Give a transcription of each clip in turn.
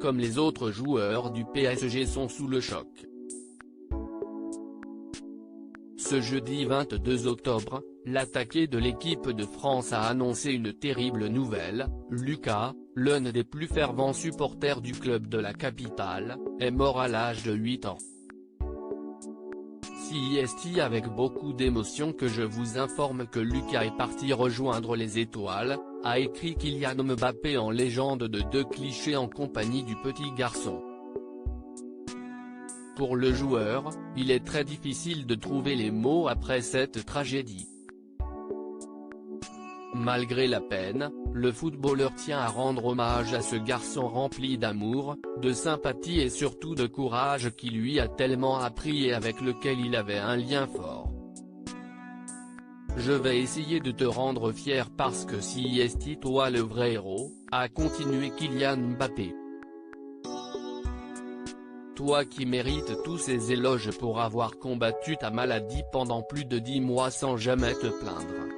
comme les autres joueurs du PSG sont sous le choc. Ce jeudi 22 octobre, l'attaqué de l'équipe de France a annoncé une terrible nouvelle: Lucas, l'un des plus fervents supporters du club de la capitale, est mort à l'âge de 8 ans. C'est avec beaucoup d'émotion que je vous informe que Lucas est parti rejoindre les étoiles, a écrit Kylian Mbappé en légende de 2 clichés en compagnie du petit garçon. Pour le joueur, il est très difficile de trouver les mots après cette tragédie. Malgré la peine, le footballeur tient à rendre hommage à ce garçon rempli d'amour, de sympathie et surtout de courage qui lui a tellement appris et avec lequel il avait un lien fort. Je vais essayer de te rendre fier parce que c'est toi le vrai héros, a continué Kylian Mbappé. Toi qui mérites tous ces éloges pour avoir combattu ta maladie pendant plus de 10 mois sans jamais te plaindre.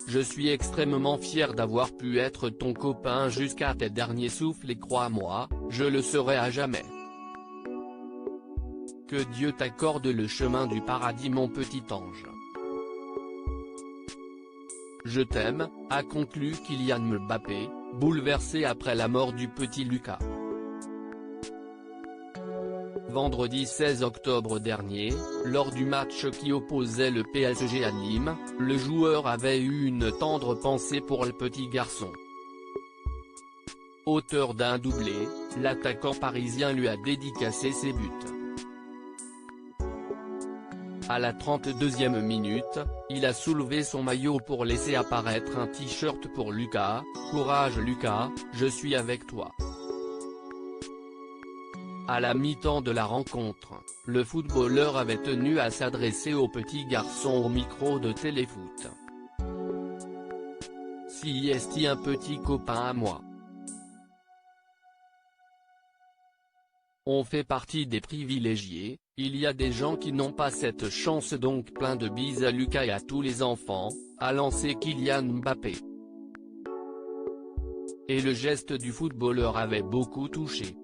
Je suis extrêmement fier d'avoir pu être ton copain jusqu'à tes derniers souffles et crois-moi, je le serai à jamais. Que Dieu t'accorde le chemin du paradis mon petit ange. Je t'aime, a conclu Kylian Mbappé, bouleversé après la mort du petit Lucas. Vendredi 16 octobre dernier, lors du match qui opposait le PSG à Nîmes, le joueur avait eu une tendre pensée pour le petit garçon. Auteur d'un doublé, l'attaquant parisien lui a dédicacé ses buts. À la 32e minute, il a soulevé son maillot pour laisser apparaître un t-shirt pour Lucas, « Courage Lucas, je suis avec toi ». À la mi-temps de la rencontre, le footballeur avait tenu à s'adresser au petit garçon au micro de Téléfoot. C'est un petit copain à moi. On fait partie des privilégiés, il y a des gens qui n'ont pas cette chance donc plein de bises à Lucas et à tous les enfants, a lancé Kylian Mbappé. Et le geste du footballeur avait beaucoup touché.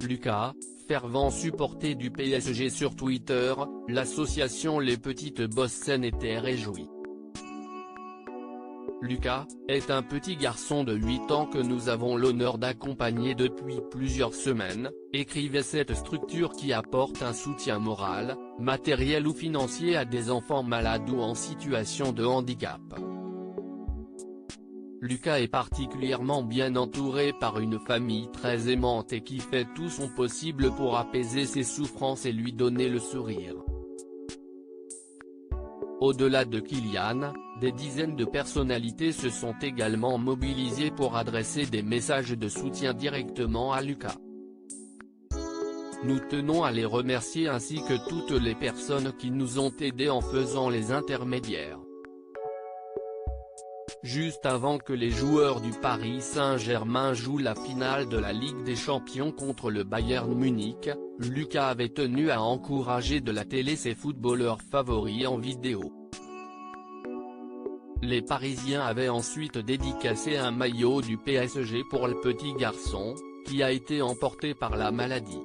Lucas, fervent supporter du PSG sur Twitter, l'association Les Petites Bosses était réjouie. Lucas, est un petit garçon de 8 ans que nous avons l'honneur d'accompagner depuis plusieurs semaines, écrivait cette structure qui apporte un soutien moral, matériel ou financier à des enfants malades ou en situation de handicap. Lucas est particulièrement bien entouré par une famille très aimante et qui fait tout son possible pour apaiser ses souffrances et lui donner le sourire. Au-delà de Kylian, des dizaines de personnalités se sont également mobilisées pour adresser des messages de soutien directement à Lucas. Nous tenons à les remercier ainsi que toutes les personnes qui nous ont aidés en faisant les intermédiaires. Juste avant que les joueurs du Paris Saint-Germain jouent la finale de la Ligue des Champions contre le Bayern Munich, Lucas avait tenu à encourager de la télé ses footballeurs favoris en vidéo. Les Parisiens avaient ensuite dédicacé un maillot du PSG pour le petit garçon, qui a été emporté par la maladie.